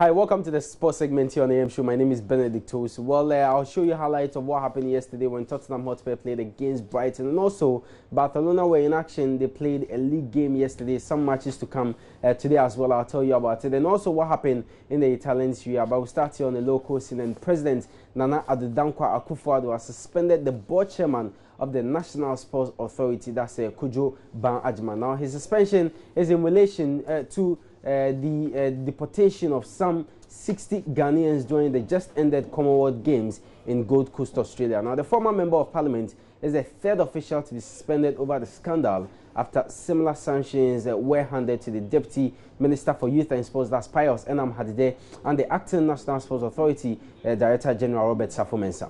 Hi, welcome to the sports segment here on AM Show. My name is Benedict Owusu. Well, I'll show you highlights of what happened yesterday when Tottenham Hotspur played against Brighton. And also, Barcelona were in action. They played a league game yesterday. Some matches to come today as well. I'll tell you about it. And also what happened in the Italian Serie A. But we'll start here on the local scene. And President Nana Addo Akufo-Addo has suspended the board chairman of the National Sports Authority, that's Kojo Ban Adjman. Now, his suspension is in relation to the deportation of some 60 Ghanaians during the just-ended Commonwealth Games in Gold Coast, Australia. Now, the former Member of Parliament is the third official to be suspended over the scandal after similar sanctions were handed to the Deputy Minister for Youth and Sports, that's Pius Enam Hadide, and the Acting National Sports Authority Director General Robert Safo-Mensah.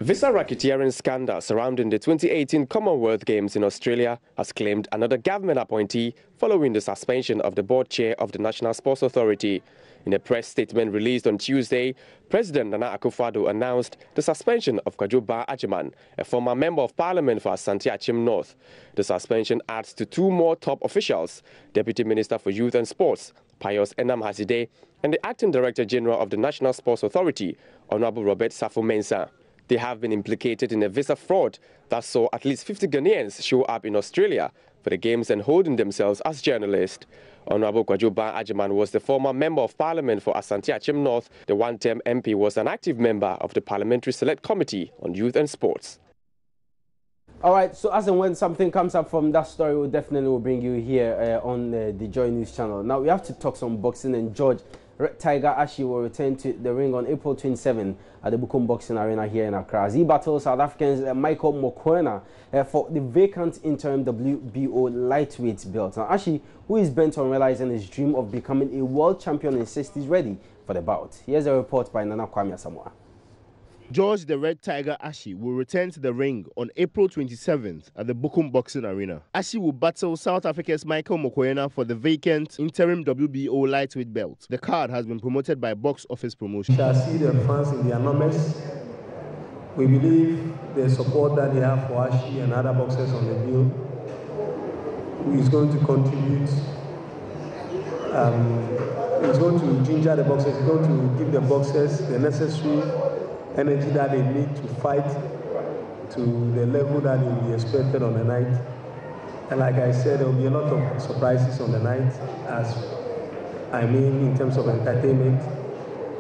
Visa racketeering scandal surrounding the 2018 Commonwealth Games in Australia has claimed another government appointee following the suspension of the board chair of the National Sports Authority. In a press statement released on Tuesday, President Nana Akufo-Addo announced the suspension of Kojo Ban Adjman, a former Member of Parliament for Asante Achim North. The suspension adds to two more top officials, Deputy Minister for Youth and Sports, Pius Enam Hadide, and the Acting Director General of the National Sports Authority, Honourable Robert Safo-Mensah. They have been implicated in a visa fraud that saw at least 50 Ghanaians show up in Australia for the games and holding themselves as journalists. Honourable Kojo Ban Adjman was the former Member of Parliament for Asante Achim North. The one-term MP was an active member of the Parliamentary Select Committee on Youth and Sports. All right, so as and when something comes up from that story, we'll definitely bring you here on the JoyNews channel. Now, we have to talk some boxing, and George Red Tiger Ashie will return to the ring on April 27 at the WBO Boxing Arena here in Accra, as he battles South Africans Michael Mokoena for the vacant interim WBO lightweight belt. Now, Ashie, who is bent on realizing his dream of becoming a world champion, insists he's ready for the bout. Here's a report by Nana Kwame Asamoah. George the Red Tiger Ashie will return to the ring on April 27th at the WBO Boxing Arena. Ashie will battle South Africa's Michael Mokoena for the vacant interim WBO lightweight belt. The card has been promoted by Box Office Promotion. We shall see the fans in their numbers. We believe the support that they have for Ashie and other boxers on the bill is going to contribute. It's going to ginger the boxers. It's going to give the boxers the necessary energy that they need to fight to the level that will be expected on the night. And like I said, there will be a lot of surprises on the night, in terms of entertainment.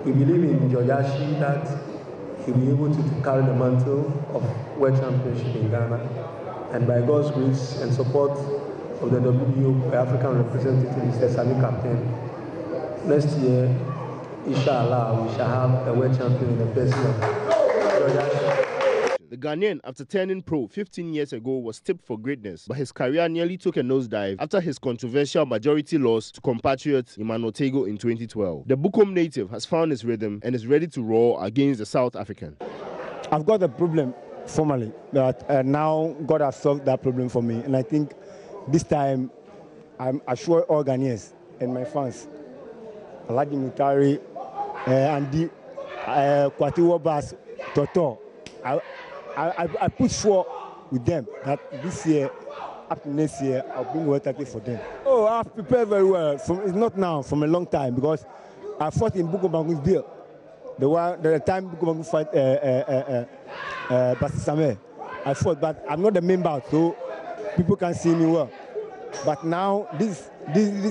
We believe in George Ashie that he'll be able to carry the mantle of World Championship in Ghana. And by God's grace and support of the WBO African representative, Mr. Sami Captain, next year, inshallah, we shall have a world champion in the person of George Ashie. The Ghanaian, after turning pro 15 years ago, was tipped for greatness, but his career nearly took a nosedive after his controversial majority loss to compatriot Iman Otego in 2012. The Bukom native has found his rhythm and is ready to roar against the South African. I've got a problem formally, but now God has solved that problem for me, and I think this time I'm assured all Ghanaians and my fans, Alhaji Mutari, Andy, Kwatiwo Bas, Toto, I put sure with them that this year, up to next year, I'll bring world title for them. Oh, I've prepared very well. It's not now, from a long time, because I fought in Buko Bangu's deal. The time Buko Bangu fight Basi Sameh, I fought, but I'm not the main bout, so people can see me well. But now, this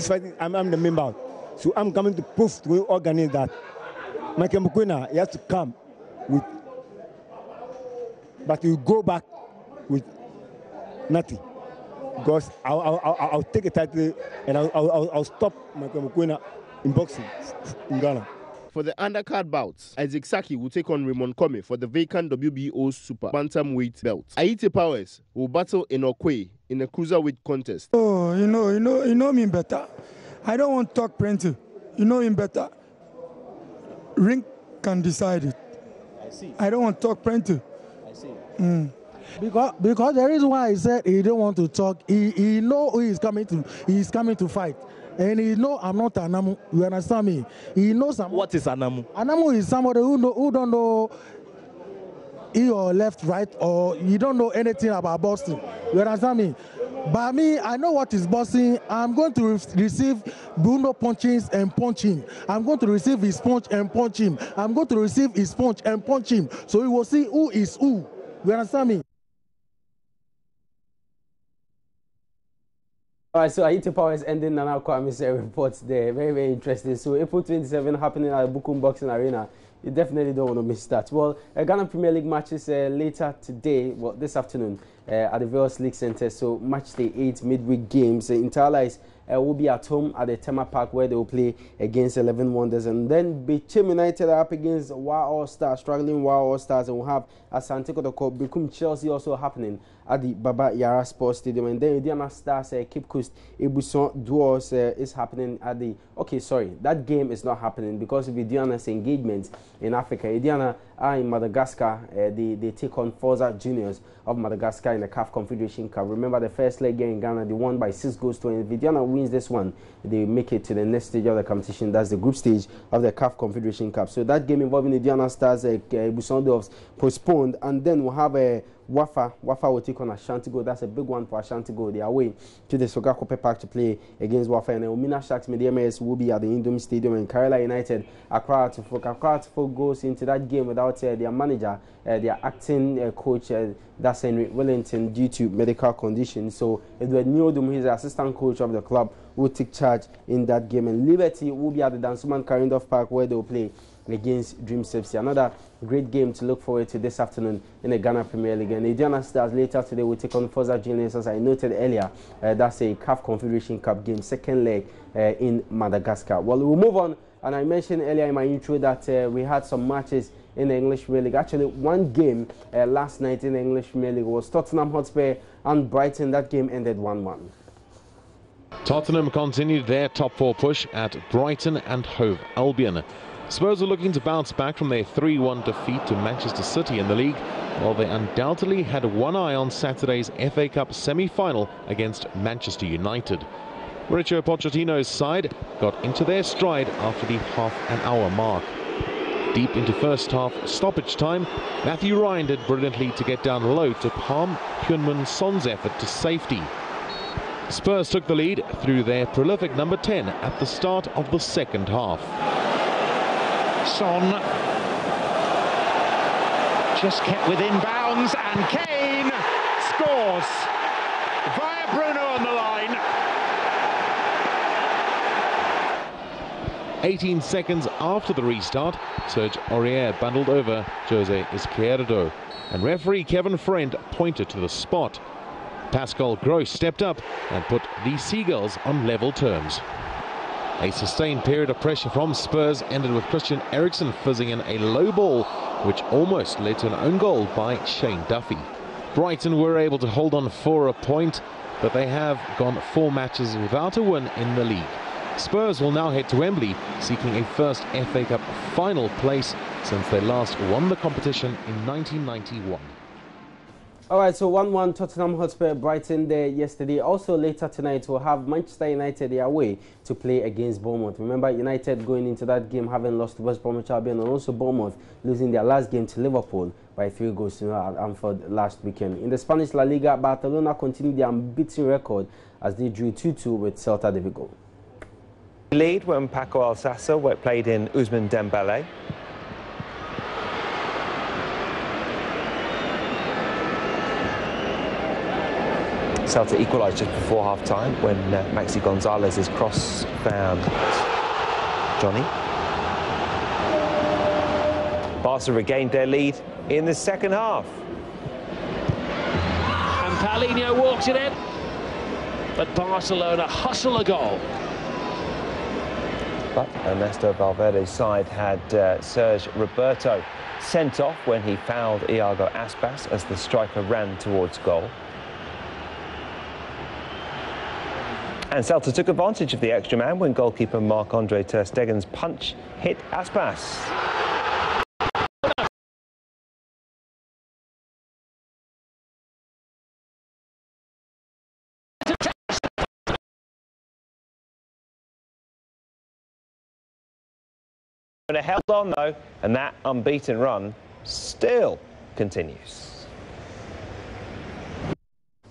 fighting, I'm the main bout. So I'm coming to prove to all Ghanaians that Michael Mokoena, he has to come with, but he will go back with nothing. Because I'll take a title and I'll stop Michael Mokoena in boxing in Ghana. For the undercard bouts, Isaac Saki will take on Raymond Kome for the vacant WBO Super Bantamweight belt. Aite Powers will battle in Okwe in a cruiserweight contest. Oh, you know me better. I don't want to talk plenty. You know him better. Ring can decide it. I see. I don't want to talk plenty. I see. Because the reason why he said he don't want to talk, he know who he's coming to fight. And he know I'm not Anamu. You understand me? He knows some. What is Anamu? Anamu is somebody who don't know he or left, right, or you don't know anything about Boston. You understand me? But me, I know what is bossing. I'm going to receive Bruno punches and punch him. I'm going to receive his punch and punch him. I'm going to receive his punch and punch him. So we will see who is who. You understand me? All right, so Haiti Power is ending Nana Kwame's reports there. Very, very interesting. So April 27 happening at the Bukum Boxing Arena. You definitely don't want to miss that. Well, Ghana Premier League matches later today, well, this afternoon, at the various league centres. So match day 8 midweek games. Interlice will be at home at the Tema Park where they will play against 11 Wonders. And then Bichim United are up against Wa All Stars, struggling Wa All Stars. And we'll have Asante Kotoko, Bikum Chelsea also happening at the Baba Yara Sports Stadium. And then Indiana Stars, Cape Coast, Ebuson Duos is happening at the... Okay, sorry, that game is not happening because of Indiana's engagement in Africa. Indiana are in Madagascar. They take on Forza Juniors of Madagascar in the CAF Confederation Cup. Remember the first leg here in Ghana, they won by 6 goals to 1. If Indiana wins this one, they make it to the next stage of the competition. That's the group stage of the CAF Confederation Cup. So that game involving Indiana Stars, Ebuson Duos postponed, and then we'll have a Wafa will take on Ashanti Gold. That's a big one for Ashanti Gold. They are away to the Sogakope Park to play against Wafa. And Omina Sharks Mediames will be at the Indomie Stadium. And Kerala United, Accra to Folk goes into that game without their manager, their acting coach, that's Henry Wellington, due to medical conditions. So Edward Nyodum, he's the assistant coach of the club, will take charge in that game. And Liberty will be at the Dansuman Karindorf Park where they will play against Dream FC. Another great game to look forward to this afternoon in the Ghana Premier League. And Indiana Stars later today will take on Forza Juniors, as I noted earlier. That's a CAF Confederation Cup game, second leg in Madagascar. Well, we'll move on. And I mentioned earlier in my intro that we had some matches in the English Premier League. Actually, one game last night in the English Premier League was Tottenham Hotspur and Brighton. That game ended 1-1. Tottenham continued their top 4 push at Brighton and Hove Albion. Spurs are looking to bounce back from their 3-1 defeat to Manchester City in the league, while they undoubtedly had one eye on Saturday's FA Cup semi-final against Manchester United. Mauricio Pochettino's side got into their stride after the half-an-hour mark. Deep into first half stoppage time, Matthew Ryan did brilliantly to get down low to palm Heung-min Son's effort to safety. Spurs took the lead through their prolific number 10 at the start of the second half. Son just kept within bounds, and Kane scores via Bruno on the line. 18 seconds after the restart, Serge Aurier bundled over Jose Izquierdo, and referee Kevin Friend pointed to the spot. Pascal Gross stepped up and put the Seagulls on level terms. A sustained period of pressure from Spurs ended with Christian Eriksen fizzing in a low ball, which almost led to an own goal by Shane Duffy. Brighton were able to hold on for a point, but they have gone 4 matches without a win in the league. Spurs will now head to Wembley, seeking a first FA Cup final place since they last won the competition in 1991. All right, so 1-1 Tottenham Hotspur Brighton there yesterday. Also later tonight we'll have Manchester United away to play against Bournemouth. Remember, United going into that game having lost to West Bromwich Albion, and also Bournemouth losing their last game to Liverpool by 3 goals to at Anfield last weekend. In the Spanish La Liga, Barcelona continued their unbeaten record as they drew 2-2 with Celta de Vigo. Lead when Paco Alsassa played in Ousmane Dembélé. Celta equalised just before half-time when Maxi Gonzalez's cross found Johnny. Barca regained their lead in the second half. And Paulinho walks it in, but Barcelona hustle a goal. But Ernesto Valverde's side had Serge Roberto sent off when he fouled Iago Aspas as the striker ran towards goal. And Celta took advantage of the extra man when goalkeeper Marc-Andre ter Stegen's punch hit Aspas. But it held on though, and that unbeaten run still continues.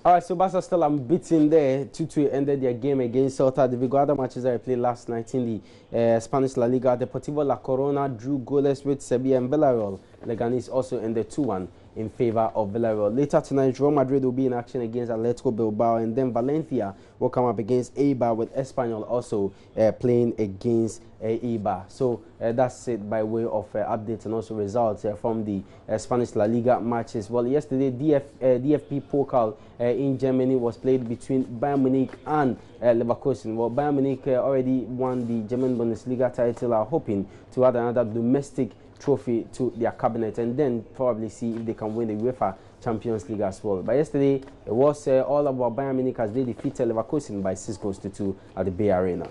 All right, so Barca still unbeaten there. 2-2 ended their game against Celta de Vigo. Other matches that I played last night in the Spanish La Liga. Deportivo La Corona drew goalless with Sevilla and Villarreal. Leganés also ended 2-1 in favor of Villarreal. Later tonight, Real Madrid will be in action against Atletico Bilbao, and then Valencia will come up against Eibar, with Espanyol also playing against Eibar. So that's it by way of updates and also results from the Spanish La Liga matches. Well, yesterday DFB Pokal in Germany was played between Bayern Munich and Leverkusen. Well, Bayern Munich already won the German Bundesliga title, are hoping to add another domestic trophy to their cabinet and then probably see if they can win the UEFA Champions League as well. But yesterday, it was all about Bayern Munich as they defeated Leverkusen by 6-2 at the Bay Arena.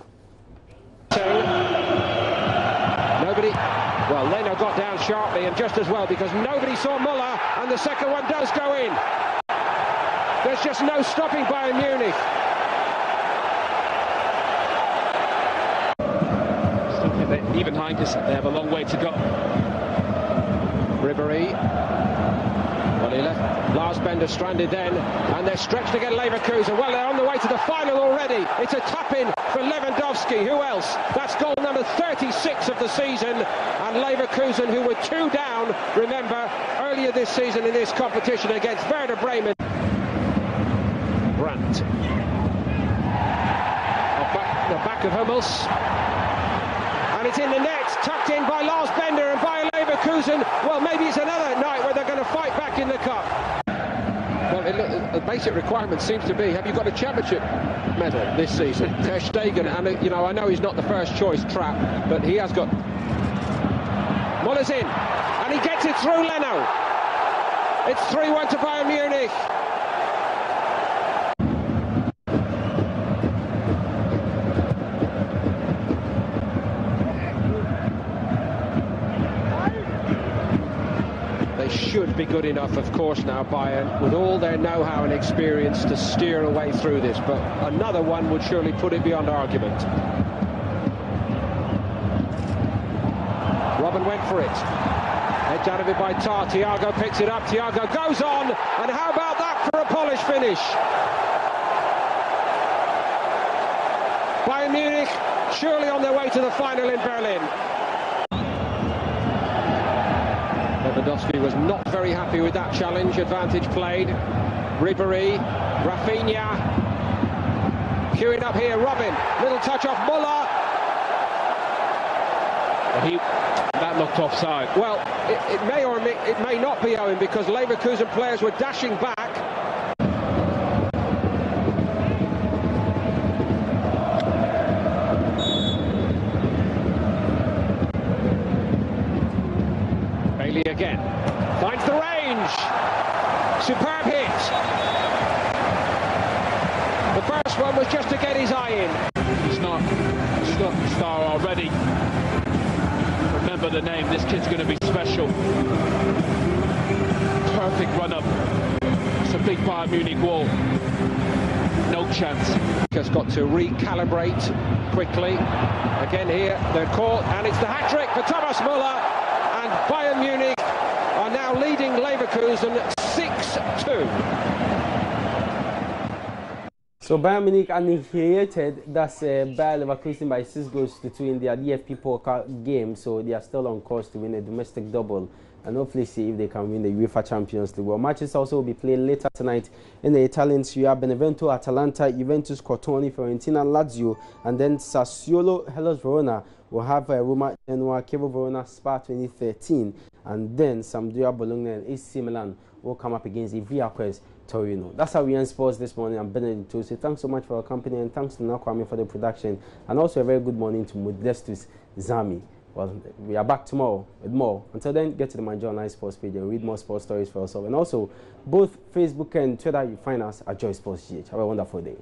Nobody, well, Leno got down sharply and just as well because nobody saw Muller, and the second one does go in. There's just no stopping Bayern Munich. Even Heinkes, they have a long way to go. Ribéry. Well, he left Lars Bender stranded then, and they're stretched to get Leverkusen. Well, they're on the way to the final already. It's a tap-in for Lewandowski. Who else? That's goal number 36 of the season. And Leverkusen, who were 2 down, remember, earlier this season in this competition against Werder Bremen. Brandt. The back of Hummels. And it's in the net, tucked in by Lars Bender and by Leverkusen. Well, maybe it's another night where they're going to fight back in the cup. Well, the basic requirement seems to be, have you got a championship medal this season? Ter Stegen, and you know, I know he's not the first choice, Trapp, but he has got... Muller's in, and he gets it through Leno. It's 3-1 to Bayern Munich. Should be good enough, of course, now, Bayern, with all their know-how and experience to steer a way through this, but another one would surely put it beyond argument. Robin went for it. Edged out of it by Tar. Thiago picks it up. Thiago goes on, and how about that for a polished finish? Bayern Munich surely on their way to the final in Berlin. Lewandowski was not very happy with that challenge. Advantage played. Ribéry, Rafinha. Queuing up here, Robin. Little touch off Muller. That looked offside. Well, it may or it may not be, Owen, because Leverkusen players were dashing back. Again, finds the range. Superb hit. The first one was just to get his eye in. He's not the star already. Remember the name, this kid's going to be special. Perfect run-up. It's a big Bayern Munich wall. No chance. Has got to recalibrate quickly. Again here, they're caught, and it's the hat-trick for Thomas Muller. And Bayern Munich are now leading Leverkusen 6-2. So Bayern Munich annihilated that's Bayer Leverkusen by 6-2 in their DFB Pokal game. So they are still on course to win a domestic double and hopefully see if they can win the UEFA Champions League. Well, matches also will be played later tonight in the Italian Serie A. Benevento, Atalanta, Juventus, Crotone, Fiorentina, Lazio, and then Sassuolo, Hellas Verona will have Roma, Genoa, Chievo Verona, Spa 2013, and then Sampdoria, Bologna, and AC Milan will come up against Ivriaquez, Torino. That's how we end sports this morning. I'm Benedict Tosi. Thanks so much for your company, and thanks to Nakwame for the production, and also a very good morning to Modestus Zami. Well, we are back tomorrow with more. Until then, get to the Manjo Online Sports page and read more sports stories for yourself. And also, both Facebook and Twitter, you find us at Joy Sports GH. Have a wonderful day.